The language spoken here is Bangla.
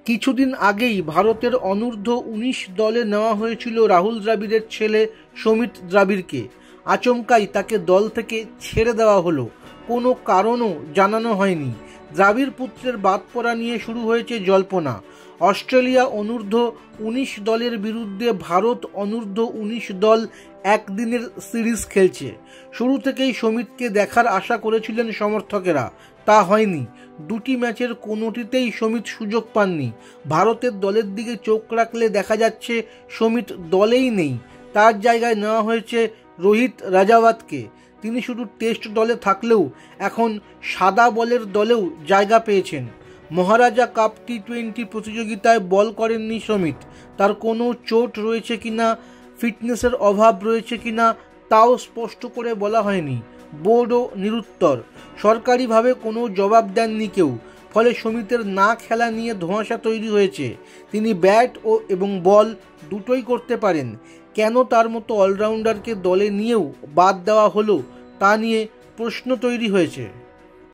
কিছুদিন আগেই ভারতের অনূর্ধ্ব-19 দলে নেওয়া হয়েছিল রাহুল দ্রাবিড়ের ছেলে সমিত দ্রাবিড়কে। আচমকাই তাকে দল থেকে ছেড়ে দেওয়া হলো, কোনো কারণও জানানো হয়নি। দ্রাবিড় পুত্রের বাদ পড়া নিয়ে শুরু হয়েছে জল্পনা। অস্ট্রেলিয়া অনূর্ধ্ব-19 দলের বিরুদ্ধে ভারত অনূর্ধ্ব-19 দল একদিনের সিরিজ খেলছে। শুরু থেকেই সমিতকে দেখার আশা করেছিলেন সমর্থকেরা, তা হয়নি। দুটি ম্যাচের কোনোটিতেই সমিত সুযোগ পাননি। ভারতের দলের দিকে চোখ রাখলে দেখা যাচ্ছে সমিত দলেই নেই। তার জায়গায় নেওয়া হয়েছে রোহিত রাজাওয়াতকে। তিনি শুধু টেস্ট দলে থাকলেও এখন সাদা বলের দলেও জায়গা পেয়েছেন। মহারাজা কাপ টি-20 প্রতিযোগিতায় বল করেননি সমিত। তার কোনো চোট রয়েছে কিনা, ফিটনেসের অভাব রয়েছে কিনা তাও স্পষ্ট করে বলা হয়নি। বোর্ডও নিরুত্তর। সরকারিভাবে কোনো জবাব দেননি কেউ। ফলে সমিতের না খেলা নিয়ে ধোঁয়াশা তৈরি হয়েছে। তিনি ব্যাট এবং বল দুটোই করতে পারেন। কেন তার মতো অলরাউন্ডারকে দলে নিয়েও বাদ দেওয়া হলো তা নিয়ে প্রশ্ন তৈরি হয়েছে।